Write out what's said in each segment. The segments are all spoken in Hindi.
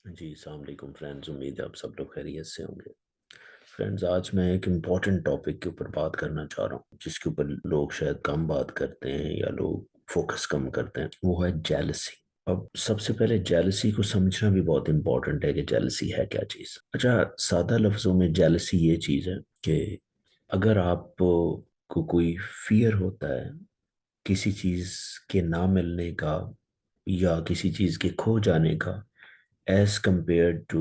जी, अस्सलाम वालेकुम फ्रेंड्स। उम्मीद है आप सब लोग खैरियत से होंगे। फ्रेंड्स, आज मैं एक इम्पॉर्टेंट टॉपिक के ऊपर बात करना चाह रहा हूँ, जिसके ऊपर लोग शायद कम बात करते हैं या लोग फोकस कम करते हैं। वो है जेलसी। अब सबसे पहले जेलसी को समझना भी बहुत इम्पोर्टेंट है कि जेलसी है क्या चीज़। अच्छा, सादा लफ्ज़ों में जेलसी ये चीज़ है कि अगर आप को कोई फियर होता है किसी चीज़ के ना मिलने का या किसी चीज़ के खो जाने का, as compare to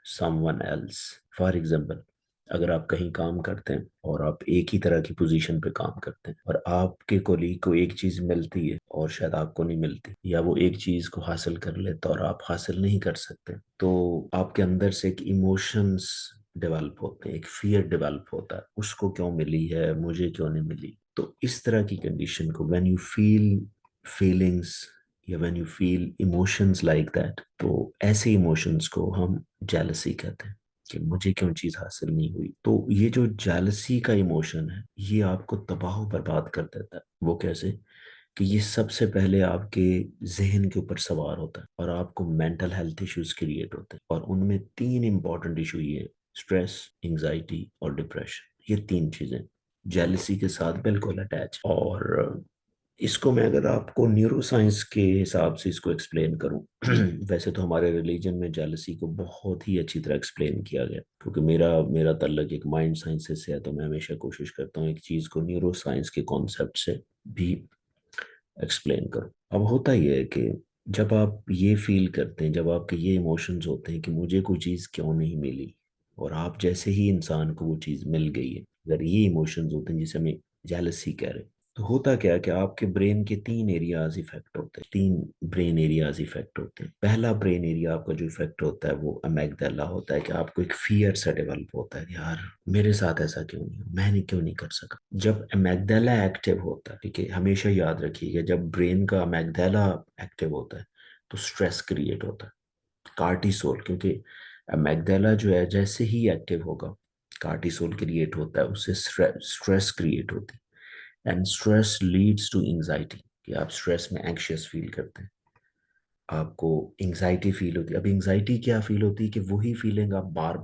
someone else. For example, अगर आप कहीं काम करते हैं और आप एक ही तरह की पोजीशन पे काम करते हैं और आपके कोलीग को एक चीज मिलती है और शायद आपको नहीं मिलती, या वो एक चीज को हासिल कर लेता और आप हासिल नहीं कर सकते, तो आपके अंदर से एक इमोशंस डेवलप होते हैं, एक फियर डेवलप होता है, उसको क्यों मिली है, मुझे क्यों नहीं मिली। तो इस तरह की कंडीशन को व्हेन यू फील फीलिंग्स या when you feel emotions like that, तो ऐसे इमोशंस को हम जेलसी कहते हैं कि मुझे क्यों चीज हासिल नहीं हुई। तो ये जो जेलसी का इमोशन है, ये आपको तबाह बर्बाद कर देता है। वो कैसे? कि ये सबसे पहले आपके जहन के ऊपर सवार होता है और आपको मेंटल हेल्थ इश्यूज क्रिएट होते हैं, और उनमें तीन इंपॉर्टेंट इशू ये: स्ट्रेस, एंजाइटी और डिप्रेशन। ये तीन चीजें जेलसी के साथ बिल्कुल अटैच। और इसको मैं अगर आपको न्यूरो साइंस के हिसाब से इसको एक्सप्लेन करूं वैसे तो हमारे रिलीजन में जेलसी को बहुत ही अच्छी तरह एक्सप्लेन किया गया, क्योंकि मेरा मेरा तल्लक एक माइंड साइंसेस से है, तो मैं हमेशा कोशिश करता हूँ एक चीज़ को न्यूरो साइंस के कॉन्सेप्ट से भी एक्सप्लेन करूं। अब होता ही है कि जब आप ये फील करते हैं, जब आपके ये इमोशंस होते हैं कि मुझे कोई चीज़ क्यों नहीं मिली, और आप जैसे ही इंसान को वो चीज़ मिल गई है, अगर ये इमोशंस होते हैं जिसे हमें जेलसी कह रहे हैं, तो होता क्या है कि आपके ब्रेन के तीन एरियाज इफेक्ट होते हैं। तीन ब्रेन एरियाज इफेक्ट होते हैं। पहला ब्रेन एरिया आपका जो इफेक्ट होता है वो अमेगडाला होता है, कि आपको एक फियर सा डेवलप होता है, यार मेरे साथ ऐसा क्यों नहीं हुआ, मैंने क्यों नहीं कर सका। जब अमेगडाला एक्टिव होता है, ठीक है, हमेशा याद रखिएगा, जब ब्रेन का अमेगडाला एक्टिव होता है तो स्ट्रेस क्रिएट होता है, कार्टिसोल। क्योंकि अमेगडाला जो है जैसे ही एक्टिव होगा, कार्टिसोल क्रिएट होता है, उससे स्ट्रेस क्रिएट होती है, and stress leads to anxiety, कि आप स्ट्रेस में एंग्शियस फील करते हैं, आपको एंग्जाइटी फील होती है। अब एंग्जाइटी क्या फील होती है? कि वही फीलिंग आप बार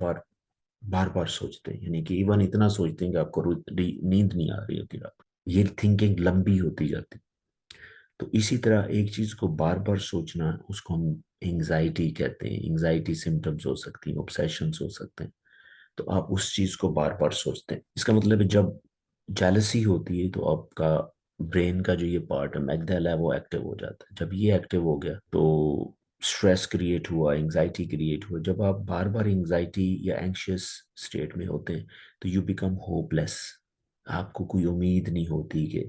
बार सोचते हैं, यानी कि इवन इतना सोचते हैं कि आपको नींद नहीं आ रही होती रात। ये थिंकिंग लंबी होती जाती है। तो इसी तरह एक चीज को बार बार सोचना, उसको हम एंग्जाइटी कहते हैं। एंग्जाइटी सिम्टम्स हो सकती हैं, ऑब्सेशंस हो सकते हैं। तो आप उस चीज को बार बार सोचते हैं। इसका मतलब है जब जेलसी होती है तो आपका ब्रेन का जो ये पार्ट है मैगडाला है, वो एक्टिव हो जाता है। जब ये एक्टिव हो गया तो स्ट्रेस क्रिएट हुआ, एंग्जाइटी क्रिएट हुआ। जब आप बार बार एंग्जाइटी या एंग्शियस स्टेट में होते हैं तो यू बिकम होपलेस। आपको कोई उम्मीद नहीं होती कि,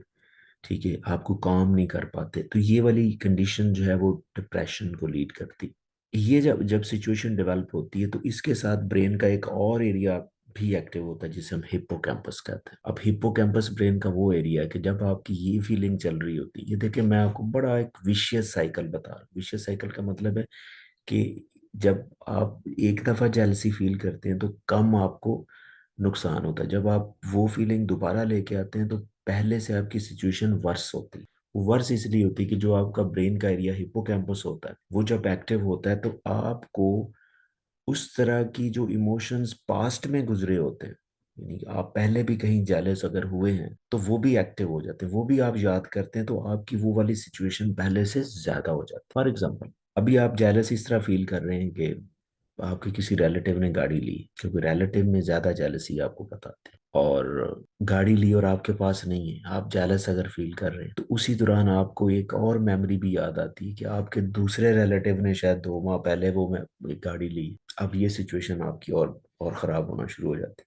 ठीक है, आपको काम नहीं कर पाते। तो ये वाली कंडीशन जो है वो डिप्रेशन को लीड करती। ये जब जब सिचुएशन डेवलप होती है तो इसके साथ ब्रेन का एक और एरिया भी एक्टिव होता है, जिसे हम हिप्पोकैम्पस कहते हैं। अब हिप्पोकैम्पस ब्रेन का वो एरिया है कि जब आपकी ये फीलिंग चल रही होती है, ये देखिए मैं आपको बड़ा एक विशियस साइकिल बता रहा हूँ। विशियस साइकिल का मतलब है कि जब आप एक दफा जेलसी फील करते हैं तो कम आपको नुकसान होता है। जब आप वो फीलिंग दोबारा लेके आते हैं तो पहले से आपकी सिचुएशन वर्स होती है। वो वर्स इसलिए होती है कि जो आपका ब्रेन का एरिया हिप्पोकैम्पस होता है, वो जब एक्टिव होता है तो आपको उस तरह की जो इमोशंस पास्ट में गुजरे होते हैं, यानी कि आप पहले भी कहीं जेलस अगर हुए हैं तो वो भी एक्टिव हो जाते हैं, वो भी आप याद करते हैं, तो आपकी वो वाली सिचुएशन पहले से ज्यादा हो जाती है। फॉर एग्जाम्पल, अभी आप जेलस इस तरह फील कर रहे हैं कि आपके किसी रिलेटिव ने गाड़ी ली, क्योंकि रिलेटिव में ज्यादा जेलसी आपको बताते हैं, और गाड़ी ली और आपके पास नहीं है, आप जेलस अगर फील कर रहे हैं, तो उसी दौरान आपको एक और मेमोरी भी याद आती है कि आपके दूसरे रिलेटिव ने शायद 2 माह पहले वो एक गाड़ी ली। अब ये सिचुएशन आपकी और खराब होना शुरू हो जाती है,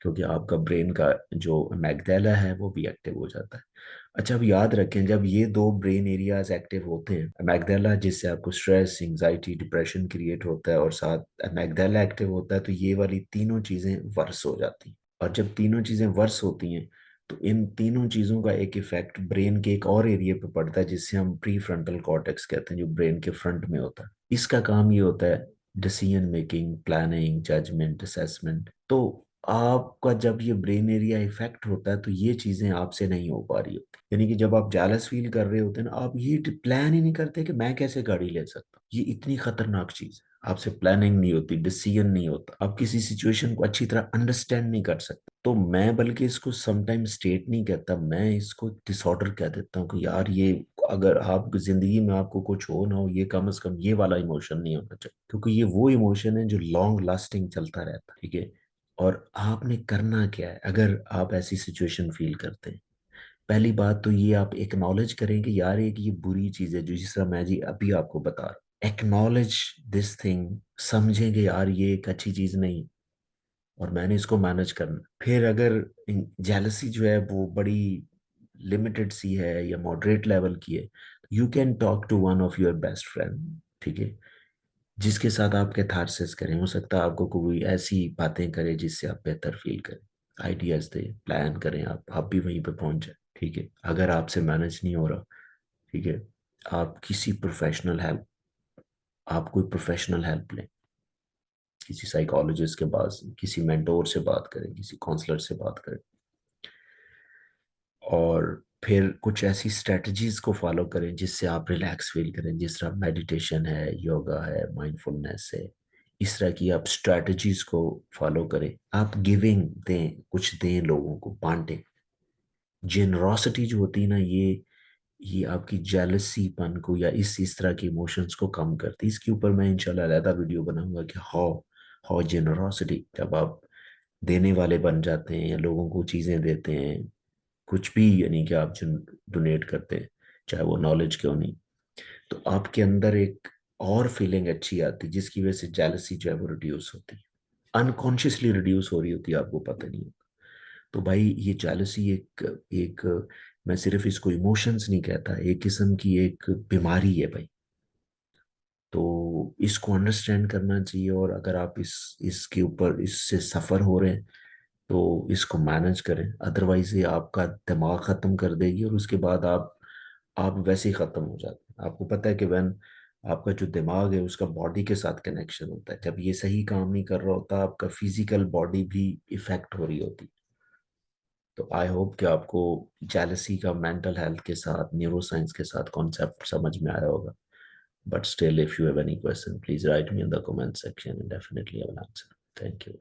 क्योंकि आपका ब्रेन का जो मैगडाला है वो भी एक्टिव हो जाता है। अच्छा, अब याद रखें, जब ये दो ब्रेन एरियाज एक्टिव होते हैं, मैगडाला जिससे आपको स्ट्रेस, एंजाइटी, डिप्रेशन क्रिएट होता है, और साथ मैगडाला एक्टिव होता है, तो ये वाली तीनों चीजें वर्स हो जाती हैं। और जब तीनों चीजें वर्स होती हैं तो इन तीनों चीजों का एक इफेक्ट ब्रेन के एक और एरिया पे पड़ता है, जिससे हम प्री फ्रंटल कॉर्टेक्स कहते हैं, जो ब्रेन के फ्रंट में होता है। इसका काम ये होता है decision making, planning, judgement, assessment. तो आपका जब ये ब्रेन एरिया इफेक्ट होता है तो ये चीजें आपसे नहीं हो पा रही होती। यानी कि जब आप जेलस फील कर रहे होते हैं ना, आप ये प्लान ही नहीं करते कि मैं कैसे गाड़ी ले सकता हूँ। ये इतनी खतरनाक चीज है। आपसे प्लानिंग नहीं होती, डिसीजन नहीं होता, आप किसी सिचुएशन को अच्छी तरह अंडरस्टैंड नहीं कर सकते। तो मैं बल्कि इसको समटाइम स्टेट नहीं कहता, मैं इसको डिसऑर्डर कह देता हूँ कि यार ये, अगर आप जिंदगी में आपको कुछ हो ना हो, ये कम से कम ये वाला इमोशन नहीं होना चाहिए, क्योंकि ये वो इमोशन है जो लॉन्ग लास्टिंग चलता रहता है, ठीक है। और आपने करना क्या है अगर आप ऐसी सिचुएशन फील करते हैं? पहली बात तो ये, आप एक्नॉलेज करें कि यार एक ये बुरी चीज है, जो जिस तरह मैं जी अभी आपको बता रहा हूँ, एक्नॉलेज दिस थिंग, समझें कि यार ये एक अच्छी चीज नहीं और मैंने इसको मैनेज करना। फिर अगर जेलसी जो है वो बड़ी लिमिटेड सी है या मॉडरेट लेवल की है, you can talk to one of your best friend, ठीक है, जिसके साथ आप कैथारसिस करें। हो सकता है आपको कोई ऐसी बातें करे जिससे आप बेहतर फील करें, आइडियाज दे, प्लान करें, आप भी वहीं पे पहुंच जाए, ठीक है। अगर आपसे मैनेज नहीं हो रहा, ठीक है, आप किसी प्रोफेशनल हेल्प, आप कोई प्रोफेशनल हेल्प लें, किसी साइकोलॉजिस्ट के पास, किसी मेंटोर से बात करें, किसी काउंसलर से बात करें। और फिर कुछ ऐसी स्ट्रेटजीज को फॉलो करें जिससे आप रिलैक्स फील करें, जिस तरह मेडिटेशन है, योगा है, माइंडफुलनेस है। इस तरह की आप स्ट्रेटजीज को फॉलो करें। आप गिविंग दें, कुछ दें, लोगों को बांटें। जेनरोसिटी जो होती है ना, ये आपकी जेलसीपन को या इस तरह के इमोशंस को कम करती है। इसके ऊपर मैं इंशाल्लाह अलग डीओ बनाऊंगा कि हाउ हाउ जेनरोसिटी, जब आप देने वाले बन जाते हैं या लोगों को चीजें देते हैं, कुछ भी, यानी कि आप जो डोनेट करते हैं, चाहे वो नॉलेज क्यों नहीं, तो आपके अंदर एक और फीलिंग अच्छी आती है, जिसकी वजह से जेलसी जो है वो रिड्यूस होती है, अनकॉन्शियसली रिड्यूस हो रही होती है, आपको पता नहीं होता। तो भाई ये जेलसी एक एक मैं सिर्फ इसको इमोशंस नहीं कहता, एक किस्म की एक बीमारी है भाई। तो इसको अंडरस्टैंड करना चाहिए, और अगर आप इसके ऊपर इससे सफ़र हो रहे हैं तो इसको मैनेज करें, अदरवाइज ये आपका दिमाग ख़त्म कर देगी, और उसके बाद आप वैसे ही ख़त्म हो जाते हैं। आपको पता है कि वैन आपका जो दिमाग है उसका बॉडी के साथ कनेक्शन होता है, जब ये सही काम नहीं कर रहा होता, आपका फिजिकल बॉडी भी इफेक्ट हो रही होती। तो आई होप कि आपको जेलसी का मेंटल हेल्थ के साथ, न्यूरो साइंस के साथ कॉन्सेप्ट समझ में आया होगा। But still, if you have any question, please right me in the comment section and definitely I will answer. Thank you.